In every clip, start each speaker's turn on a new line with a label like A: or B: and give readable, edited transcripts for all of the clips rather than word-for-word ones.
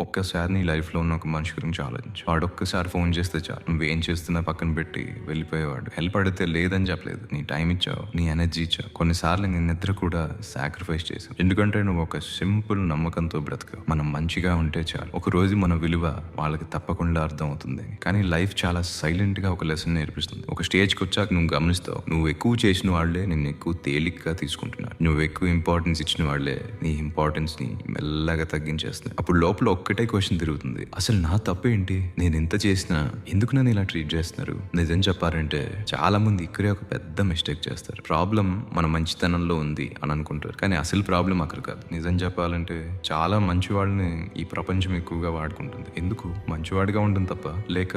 A: ఒక్కసారి నీ లైఫ్‌లో ఉన్న ఒక మనిషి గురించి ఆలోచించు. వాడొక్కసారి ఫోన్ చేస్తే చాలు. నువ్వేం చేస్తున్నా పక్కన పెట్టి వెళ్ళిపోయేవాడు. హెల్ప్ అడిగితే లేదని చెప్పలేదు. నీ టైం ఇచ్చావు. నీ ఎనర్జీ ఇచ్చావు. కొన్నిసార్లు నీ నిద్ర కూడా సాక్రిఫైస్ చేసావు. ఎందుకంటే నువ్వు ఒక సింపుల్ నమ్మకంతో బ్రతికావు. మనం మంచిగా ఉంటే చాలు. ఒక రోజు మన విలువ వాళ్ళకి తప్పకుండా అర్థం అవుతుంది. కానీ లైఫ్ చాలా సైలెంట్‌గా ఒక లెసన్ నేర్పిస్తుంది. ఒక స్టేజ్‌కి వచ్చాక నువ్వు గమనిస్తావు. నువ్వు ఎక్కువ చేసిన వాళ్ళే నిన్ను ఎక్కువ తేలికగా తీసుకుంటున్నారు. నువ్వు ఎక్కువ ఇంపార్టెన్స్ ఇచ్చిన వాళ్ళే నీ ఇంపార్టెన్స్‌ని మెల్లగా తగ్గించేస్తున్నారు. అప్పుడు లోపల ఒక్కటే క్వశ్చన్ తిరుగుతుంది. అసలు నా తప్పేంటి? నేను ఇంత చేసినా ఎందుకు నన్ను ఇలా ట్రీట్ చేస్తున్నారు? నిజం చెప్పారంటే చాలా మంది ఇక్కడే ఒక పెద్ద మిస్టేక్ చేస్తారు. ప్రాబ్లం మన మంచితనంలో ఉంది అని అనుకుంటారు. కానీ అసలు ప్రాబ్లం అక్కడ కాదు. నిజం చెప్పాలంటే చాలా మంచి వాళ్ళని ఈ ప్రపంచం ఎక్కువగా వాడుకుంటుంది. ఎందుకు? మంచివాడిగా ఉంటుంది తప్ప, లేక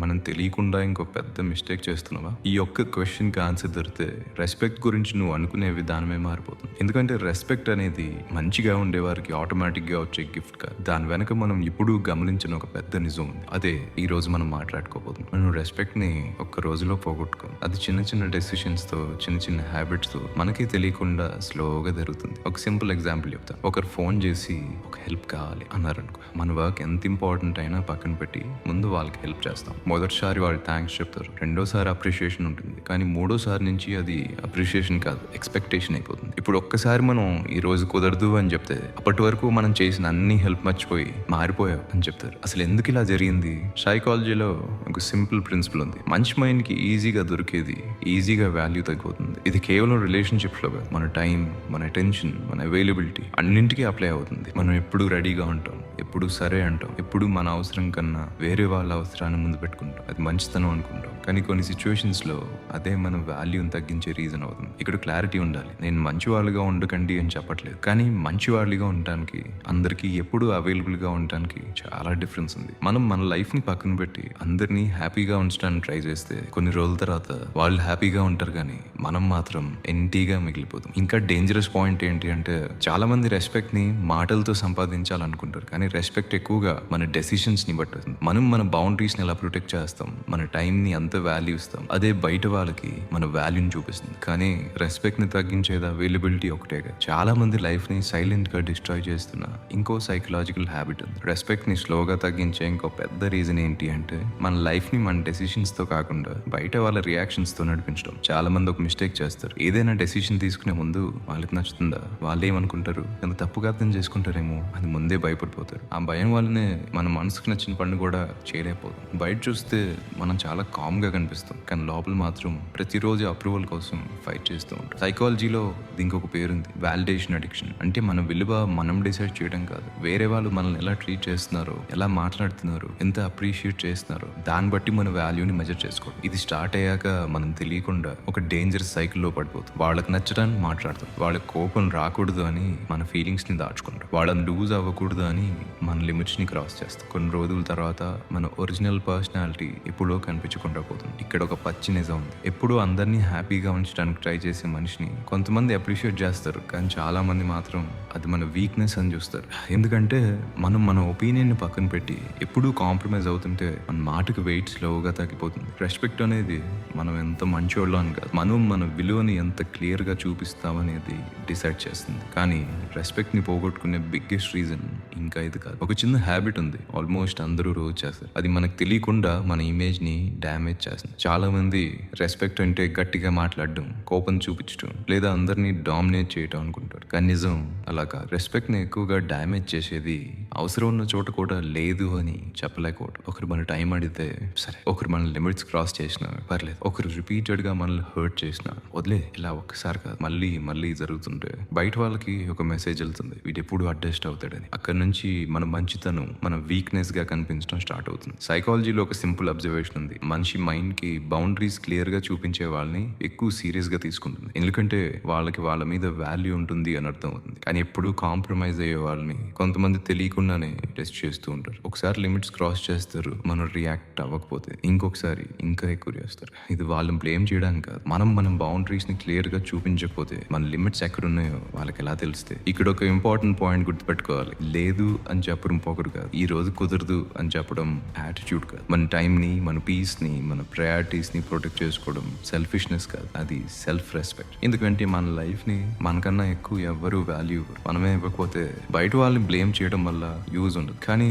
A: మనం తెలియకుండా ఇంకో పెద్ద మిస్టేక్ చేస్తున్నావా? ఈ ఒక్క క్వశ్చన్ కి ఆన్సర్ దొరికితే రెస్పెక్ట్ గురించి నువ్వు అనుకునే విధానమే మారిపోతుంది. ఎందుకంటే రెస్పెక్ట్ అనేది మంచిగా ఉండే వారికి ఆటోమేటిక్ గా వచ్చే గిఫ్ట్ కాదు. దాని వెనక మనం ఇప్పుడు గమనించిన ఒక పెద్ద నిజం ఉంది. అదే ఈ రోజు మనం మాట్లాడుకోబోతున్నాం. మనం రెస్పెక్ట్ ని ఒక్క రోజులో పోగొట్టుకోం. అది చిన్న చిన్న డెసిషన్స్ తో, చిన్న చిన్న హ్యాబిట్స్ తో మనకి తెలియకుండా స్లోగా జరుగుతుంది. ఒక సింపుల్ ఎగ్జాంపుల్ చెప్తా. ఒకరు ఫోన్ చేసి ఒక హెల్ప్ కావాలి అన్నారనుకో, మన వర్క్ ఎంత ఇంపార్టెంట్ అయినా పక్కన పెట్టి ముందు వాళ్ళకి హెల్ప్ చేస్తాం. మొదటిసారి వాళ్ళు థ్యాంక్స్ చెప్తారు, రెండోసారి అప్రిషియేషన్ ఉంటుంది, కానీ మూడోసారి నుంచి అది అప్రిషియేషన్ కాదు, ఎక్స్పెక్టేషన్ అయిపోతుంది. ఇప్పుడు ఒక్కసారి మనం ఈ రోజు కుదరదు అని చెప్తే అప్పటి వరకు మనం చేసిన అన్ని హెల్ప్ మర్చిపోయి మారిపోయావు అని చెప్తారు. అసలు ఎందుకు ఇలా జరిగింది? సైకాలజీలో ఒక సింపుల్ ప్రిన్సిపల్ ఉంది. మంచి మైండ్ కి ఈజీగా దొరికేది ఈజీగా వాల్యూ తగ్గిపోతుంది. ఇది కేవలం రిలేషన్షిప్స్ లో కాదు, మన టైం, మన అటెన్షన్, మన అవైలబిలిటీ అన్నింటికీ అప్లై అవుతుంది. మనం ఎప్పుడు రెడీగా ఉంటాం, ఎప్పుడు సరే అంటాం, ఎప్పుడు మన అవసరం కన్నా వేరే వాళ్ళ అవసరాన్ని ముందు పెట్టుకుంటాం. అది మంచితనం అనుకుంటాం. కానీ కొన్ని సిచ్యువేషన్స్ లో అదే మన వాల్యూని తగ్గించే రీజన్ అవుతుంది. ఇక్కడ క్లారిటీ ఉండాలి. నేను మంచి వాళ్ళుగా ఉండకండి అని చెప్పట్లేదు, కానీ మంచి వాళ్ళుగా ఉండటానికి, అందరికీ ఎప్పుడు అవైలబుల్ గా ఉండటానికి చాలా డిఫరెన్స్ ఉంది. మనం మన లైఫ్ ని పక్కన పెట్టి అందరినీ హ్యాపీగా ఉంచడానికి ట్రై చేస్తే కొన్ని రోజుల తర్వాత వాళ్ళు హ్యాపీగా ఉంటారు, కానీ మనం మాత్రం ఎంటీగా మిగిలిపోతాం. ఇంకా డేంజరస్ పాయింట్ ఏంటి అంటే, చాలా మంది రెస్పెక్ట్ ని మాటలతో సంపాదించాలనుకుంటారు, కానీ రెస్పెక్ట్ ఎక్కువగా మన డెసిషన్స్ ని బట్టి. మనం మన బౌండరీస్ ని ఎలా ప్రొటెక్ట్ చేస్తాం, మన టైం ని అంత వాల్యూ ఇస్తాం, అదే బయట వాళ్ళకి మన వాల్యూని చూపిస్తుంది. కానీ రెస్పెక్ట్ ని తగ్గించేది అవైలబిలిటీ ఒకటేగా. చాలా మంది లైఫ్ ని సైలెంట్ గా డిస్ట్రాయ్ చేస్తున్న ఇంకో సైకలాజికల్ హ్యాబిట్ ఉంది. రెస్పెక్ట్ ని స్లోగా తగ్గించే ఇంకో పెద్ద రీజన్ ఏంటి అంటే, మన లైఫ్ ని మన డెసిషన్స్ తో కాకుండా బయట వాళ్ళ రియాక్షన్స్ తో నడిపించడం. చాలా మంది ఒక మిస్టేక్ చేస్తారు. ఏదైనా డెసిషన్ తీసుకునే ముందు వాళ్ళకి నచ్చుతుందా, వాళ్ళు ఏమనుకుంటారు, ఎంత తప్పుగా అర్థం చేసుకుంటారేమో అని ముందే భయపడిపోతారు. ఆ భయం వల్లనే మన మనసుకు నచ్చిన పని కూడా చేయలేకపోతాం. బయట చూస్తే మనం చాలా కామ్ గా కనిపిస్తాం, కానీ లోపల మాత్రం ప్రతిరోజు అప్రూవల్ కోసం ఫైట్ చేస్తూ ఉంటాం. సైకాలజీలో దీనికి ఒక పేరుంది, వాలిడేషన్ అడిక్షన్. అంటే మన విలువ మనం డిసైడ్ చేయడం కాదు, వేరే వాళ్ళు మనల్ని ఎలా ట్రీట్ చేస్తున్నారో, ఎలా మాట్లాడుతున్నారో, ఎంత అప్రిషియేట్ చేస్తున్నారో దాన్ని బట్టి మన వాల్యూని మెజర్ చేసుకోవడం. ఇది స్టార్ట్ అయ్యాక మనం తెలియకుండా ఒక డేంజరస్ సైకిల్లో పడిపోతాం. వాళ్ళకి నచ్చడానికి మాట్లాడతాం, వాళ్ళకి కోపం రాకూడదు అని మన ఫీలింగ్స్ ని దాచుకుంటాం, వాళ్ళని లూజ్ అవ్వకూడదు అని మన లిమిట్స్ ని క్రాస్ చేస్తాం. కొన్ని రోజుల తర్వాత మన ఒరిజినల్ పర్సనాలిటీ ఎప్పుడో కనిపించకుండా పోతుంది. ఇక్కడ ఒక పచ్చి నిజం ఉంది. ఎప్పుడూ అందరినీ హ్యాపీగా ఉంచడానికి ట్రై చేసే మనిషిని కొంతమంది అప్రిషియేట్ చేస్తారు, కానీ చాలా మంది మాత్రం అది మన వీక్నెస్ అని చూస్తారు. ఎందుకంటే మనం మన ఒపీనియన్ ని పక్కన పెట్టి ఎప్పుడూ కాంప్రమైజ్ అవుతుంటే మన మాటకి వెయిట్ స్లోగా తగ్గిపోతుంది. రెస్పెక్ట్ అనేది మనం ఎంత మంచోళ్ళం అని కాదు, మనం మన విలువని ఎంత క్లియర్ గా చూపిస్తామనేది డిసైడ్ చేస్తుంది. కానీ రెస్పెక్ట్ ని పోగొట్టుకునే బిగ్గెస్ట్ రీజన్ ఇంకా ఇది కాదు. ఒక చిన్న హ్యాబిట్ ఉంది, ఆల్మోస్ట్ అందరూ రోజు చేస్తారు. అది మనకు తెలియకుండా మన ఇమేజ్ ని డ్యామేజ్ చేస్తుంది. చాలా మంది రెస్పెక్ట్ అంటే గట్టిగా మాట్లాడడం, కోపం చూపించడం, లేదా అందరినీ డామినేట్ చేయడం అనుకుంటారు. కానీ నిజం అలా కాదు. రెస్పెక్ట్ ని ఎక్కువగా డ్యామేజ్ చేసేది అవసరం ఉన్న చోట కూడా లేదు అని చెప్పలేకపోవడం. ఒకరు మన టైం అడిగితే సరే, ఒకరు మన లిమిట్స్ క్రాస్ చేసినా పర్లేదు, ఒకరు రిపీటెడ్ గా మనల్ని హర్ట్ చేసినా వదిలే, ఇలా ఒక్కసారి కాదు మళ్ళీ మళ్ళీ జరుగుతుంటే బయట వాళ్ళకి ఒక మెసేజ్ వెళ్తుంది, వీడు ఎప్పుడు అడ్జస్ట్ అవుతాడని. అక్కడ నుంచి మన మంచితనం మన వీక్నెస్ గా కనిపించడం స్టార్ట్ అవుతుంది. సైకాలజీలో ఒక సింపుల్ అబ్జర్వేషన్ ఉంది, మనిషి మైండ్ కి బౌండరీస్ క్లియర్ గా చూపించే వాళ్ళని ఎక్కువ సీరియస్ గా తీసుకుంటుంది. ఎందుకంటే వాళ్ళకి వాళ్ళ మీద వాల్యూ ఉంటుంది అని అర్థం అవుతుంది. కానీ ఎప్పుడు కాంప్రమైజ్ అయ్యే వాళ్ళని కొంతమంది తెలియకుండానే టెస్ట్ చేస్తూ ఉంటారు. ఒకసారి లిమిట్స్ క్రాస్ చేస్తారు, మనం రియాక్ట్ అవ్వకపోతే ఇంకొకసారి ఇంకా ఎక్కువ చేస్తారు. ఇది వాళ్ళని బ్లేమ్ చేయడానికి కాదు, మనం బౌండరీస్ ని క్లియర్ గా చూపించకపోతే మన లిమిట్స్ ఎక్కడ ఉన్నాయో వాళ్ళకి ఎలా తెలిస్తే. ఇక్కడ ఒక ఇంపార్టెంట్ పాయింట్ గుర్తుపెట్టుకోవాలి, లేదు అని చెప్పడం పొగరు కాదు, ఈ రోజు కుదరదు అని చెప్పడం యాటిట్యూడ్ కాదు. మన టైం ని, మన పీస్ ని, మన మన ప్రయారిటీస్ని ప్రొటెక్ట్ చేసుకోవడం సెల్ఫిష్నెస్ కాదు, అది సెల్ఫ్ రెస్పెక్ట్. ఎందుకంటే మన లైఫ్ని మనకన్నా ఎక్కువ ఎవ్వరూ వాల్యూ ఇవ్వరు. మనమే ఇవ్వకపోతే బయట వాళ్ళని బ్లేమ్ చేయడం వల్ల యూజ్ ఉండదు. కానీ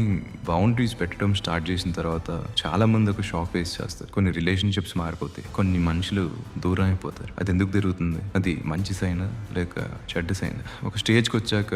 A: బౌండరీస్ పెట్టడం స్టార్ట్ చేసిన తర్వాత చాలా మంది ఒక షాక్ ఫేస్ చేస్తారు. కొన్ని రిలేషన్షిప్స్ మారిపోతాయి, కొన్ని మనుషులు దూరం అయిపోతారు. అది ఎందుకు జరుగుతుంది? అది మంచి సైనా లేక చెడ్డ సైనా? ఒక స్టేజ్కి వచ్చాక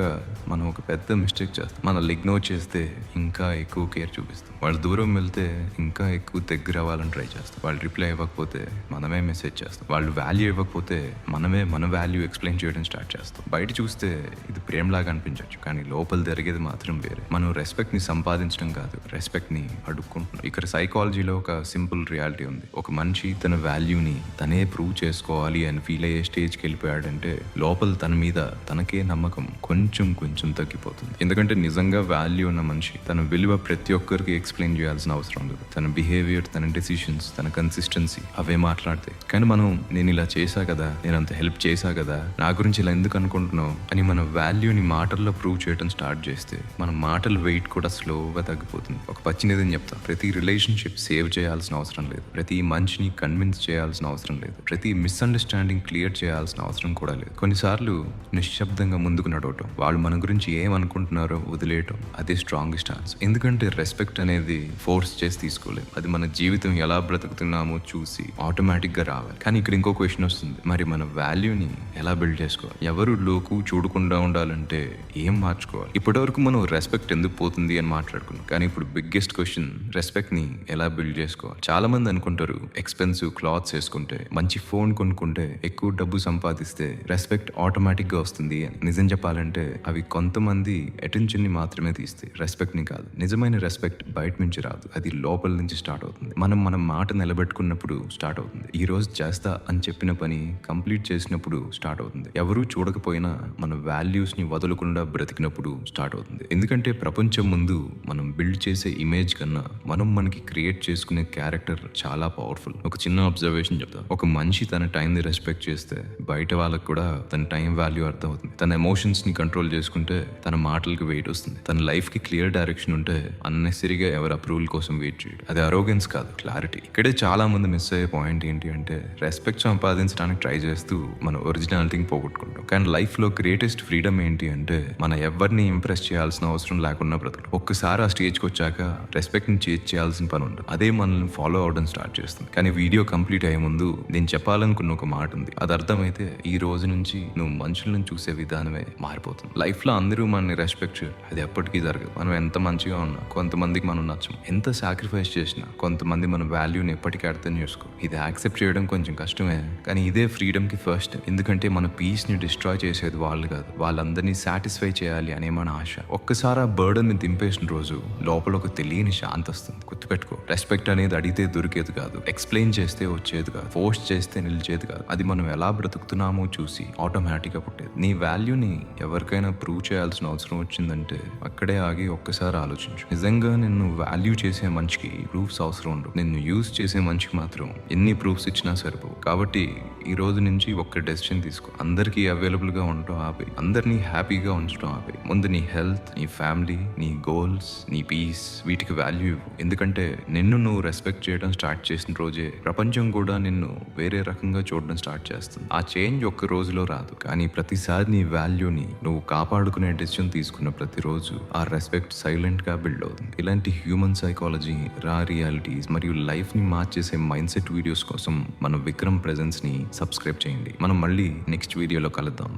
A: మనం ఒక పెద్ద మిస్టేక్ చేస్తాం. మనల్ని ఇగ్నోర్ చేస్తే ఇంకా ఎక్కువ కేర్ చూపిస్తాం. వాళ్ళు దూరం వెళ్తే ఇంకా ఎక్కువ దగ్గర అవ్వాలని ట్రై చేస్తాం. వాళ్ళు రిప్లై ఇవ్వకపోతే మనమే మెసేజ్ చేస్తాం. వాళ్ళు వాల్యూ ఇవ్వకపోతే మనమే మన వాల్యూ ఎక్స్ప్లెయిన్ చేయడం స్టార్ట్ చేస్తాం. బయట చూస్తే ఇది ప్రేమలాగా అనిపించవచ్చు, కానీ లోపల జరిగేది మాత్రం వేరే. మనం రెస్పెక్ట్ని సంపాదించడం కాదు, రెస్పెక్ట్ని అడుక్కుంటున్నాం. ఇక్కడ సైకాలజీలో ఒక సింపుల్ రియాలిటీ ఉంది. ఒక మనిషి తన వాల్యూని తనే ప్రూవ్ చేసుకోవాలి అని ఫీల్ అయ్యే స్టేజ్కి వెళ్ళిపోయాడంటే లోపల తన మీద తనకే నమ్మకం కొంచెం కొంచెం తగ్గిపోతుంది. ఎందుకంటే నిజంగా వాల్యూ ఉన్న మనిషి తన విలువ ప్రతి ఒక్కరికి ఎక్స్ప్లెయిన్ చేయాల్సిన అవసరం లేదు. తన బిహేవియర్, తన డెసిషన్స్, తన కన్సిస్టెన్సీ అవే మాట్లాడతాయి. కానీ మనం నేను ఇలా చేశా కదా, నేను అంత హెల్ప్ చేశా కదా, నా గురించి ఇలా ఎందుకు అనుకుంటున్నావు అని మన వాల్యూని మాటల్లో ప్రూవ్ చేయడం స్టార్ట్ చేస్తే మన మాటల వెయిట్ కూడా స్లోగా తగ్గిపోతుంది. ఒక పచ్చినిదని చెప్తాను, ప్రతి రిలేషన్షిప్ సేవ్ చేయాల్సిన అవసరం లేదు, ప్రతి మనిషిని కన్విన్స్ చేయాల్సిన అవసరం లేదు, ప్రతి మిస్అండర్స్టాండింగ్ క్లియర్ చేయాల్సిన అవసరం కూడా లేదు. కొన్నిసార్లు నిశ్శబ్దంగా ముందుకు నడవటం, వాళ్ళు మన గురించి ఏమనుకుంటున్నారో వదిలేయటం, అదే స్ట్రాంగెస్ట్ ఆన్సర్. ఎందుకంటే రెస్పెక్ట్ అనేది ఫోర్స్ చేసి తీసుకోలేదు, అది మన జీవితం ఎలా బ్రతుకుతున్నామో చూసి ఆటోమేటిక్గా రావాలి. కానీ ఇక్కడ ఇంకో క్వశ్చన్ వస్తుంది, మరి మన వాల్యూని ఎలా బిల్డ్ చేసుకోవాలి? ఎవరు లోకు చూడకుండా ఉండాలంటే ఏం మార్చుకోవాలి? ఇప్పటివరకు మనం రెస్పెక్ట్ ఎందుకు పోతుంది అని మాట్లాడుకున్నాం, కానీ ఇప్పుడు బిగ్గెస్ట్ క్వశ్చన్, రెస్పెక్ట్ని ఎలా బిల్డ్ చేసుకోవాలి? చాలా మంది అనుకుంటారు ఎక్స్పెన్సివ్ క్లాత్స్ వేసుకుంటే, మంచి ఫోన్ కొనుక్కుంటే, ఎక్కువ డబ్బు సంపాదిస్తే రెస్పెక్ట్ ఆటోమేటిక్గా వస్తుంది అని. నిజం చెప్పాలంటే అవి కొంతమంది అటెన్షన్ని మాత్రమే తీస్తాయి, రెస్పెక్ట్ని కాదు. నిజమైన రెస్పెక్ట్ బయట నుంచి రాదు, అది లోపల నుంచి స్టార్ట్ అవుతుంది. మనం మన మాట నిలబెట్టుకున్నప్పుడు స్టార్ట్ అవుతుంది. ఈ రోజు చేస్తా అని చెప్పిన పని కంప్లీట్ చేసినప్పుడు స్టార్ట్ అవుతుంది. ఎవరూ చూడకపోయినా మన వాల్యూస్ ని వదలకుండా బ్రతికినప్పుడు స్టార్ట్ అవుతుంది. ఎందుకంటే ప్రపంచం ముందు మనం బిల్డ్ చేసే ఇమేజ్ కన్నా మనం మనకి క్రియేట్ చేసుకునే క్యారెక్టర్ చాలా పవర్ఫుల్. ఒక చిన్న అబ్జర్వేషన్ చెప్తా, ఒక మనిషి తన టైం ని రెస్పెక్ట్ చేస్తే బయట వాళ్ళకి కూడా తన టైం వాల్యూ అర్థం అవుతుంది. తన ఎమోషన్స్ ని కంట్రోల్ చేసుకుంటే తన మాటలకు వెయిట్ వస్తుంది. తన లైఫ్ కి క్లియర్ డైరెక్షన్ ఉంటే అన్నెసరీగా ఎవరి అప్రూవల్ కోసం వెయిట్ చేయడు. అది అరోగెన్స్ కాదు, క్లారిటీ. ఇక్కడే చాలా మంది మిస్ అయ్యే పాయింట్ ఏంటి అంటే, రెస్పెక్ట్ సంపాదించడానికి ట్రై చేస్తూ మన ఒరిజినాలిటీని పోగొట్టుకుంటాం. కానీ లైఫ్ లో గ్రేటెస్ట్ ఫ్రీడమ్ ఏంటి అంటే, మన ఎవరిని ఇంప్రెస్ చేయాల్సిన అవసరం లేకుండా బ్రతకడం. ఒక్కసారి ఆ స్టేజ్కి వచ్చాక రెస్పెక్ట్ ని చేంజ్ చేయాల్సిన పని ఉండదు, అదే మనల్ని ఫాలో అవడం స్టార్ట్ చేస్తుంది. కానీ వీడియో కంప్లీట్ అయ్యే ముందు నేను చెప్పాలనుకున్న ఒక మాట ఉంది, అది అర్థమైతే ఈ రోజు నుంచి నువ్వు మనుషులను చూసే విధానమే మారిపోతుంది. లైఫ్ లో అందరూ మనల్ని రెస్పెక్ట్ చేయరు, అది ఎప్పటికీ జరగదు. మనం ఎంత మంచిగా ఉన్నా కొంతమందికి మనం నచ్చం, ఎంత సాక్రిఫైస్ చేసినా కొంతమంది మన వాల్యూని ఎప్పటికీ అర్థం చేసుకో. ఇది యాక్సెప్ట్ చేయడం కొంచెం కష్టమే, కానీ ఇదే ఫ్రీడమ్ కి ఫస్ట్. ఎందుకంటే మన పీస్ ని డిస్ట్రాయ్ చేసేది వాళ్ళు కాదు, వాళ్ళందరినీ సాటిస్ఫై చేయాలి అనే మన ఆశ. ఒక్కసారి ఆ బర్డన్ ని దింపేసిన రోజు లోపల ఒక తెలియని శాంతి వస్తుంది. గుర్తుపెట్టుకో, రెస్పెక్ట్ అనేది అడిగితే దొరికేది కాదు, ఎక్స్ప్లెయిన్ చేస్తే వచ్చేది కాదు, ఫోర్స్ చేస్తే నిలిచేది కాదు. అది మనం ఎలా బ్రతుకుతున్నామో చూసి ఆటోమేటిక్ గా పుట్టేది. నీ వాల్యూని ఎవరికైనా ప్రూవ్ చేయాల్సిన అవసరం వచ్చిందంటే అక్కడే ఆగి ఒక్కసారి ఆలోచించు. నిజంగా నిన్ను వాల్యూ చేసే మనిషికి ప్రూఫ్స్ అవసరం ఉండవు, నిన్ను యూజ్ చేసే మనిషికి మాత్రం ఎన్ని ప్రూఫ్స్ ఇచ్చినా సరిపోవు. కాబట్టి ఈ రోజు నుంచి ఒక్క డెసిషన్ తీసుకో, అందరికీ అవైలబుల్ గా ఉండటం ఆపే, అందరినీ హ్యాపీగా ఉంచడం ఆపే. ముందు నీ హెల్త్, నీ ఫ్యామిలీ, నీ గోల్స్, నీ పీస్, వీటికి వాల్యూ ఇవ్వు. ఎందుకంటే నిన్ను నువ్వు రెస్పెక్ట్ చేయడం స్టార్ట్ చేసిన రోజే ప్రపంచం కూడా నిన్ను వేరే రకంగా చూడడం స్టార్ట్ చేస్తుంది. ఆ చేంజ్ ఒక్క రోజులో రాదు, కానీ ప్రతిసారి నీ వాల్యూని నువ్వు కాపాడుకునే డెసిషన్ తీసుకున్న ప్రతిరోజు ఆ రెస్పెక్ట్ సైలెంట్ గా బిల్డ్ అవుతుంది. ఇలాంటి హ్యూమన్ సైకాలజీ, రా రియాలిటీస్ మరియు లైఫ్ ని మార్చేసే మైండ్ సెట్ వీడియోస్ కోసం మన విక్రమ్ ప్రెజెన్స్ ని సబ్స్క్రైబ్ చేయండి. మనం మళ్ళీ నెక్స్ట్ వీడియోలో కలుద్దాం.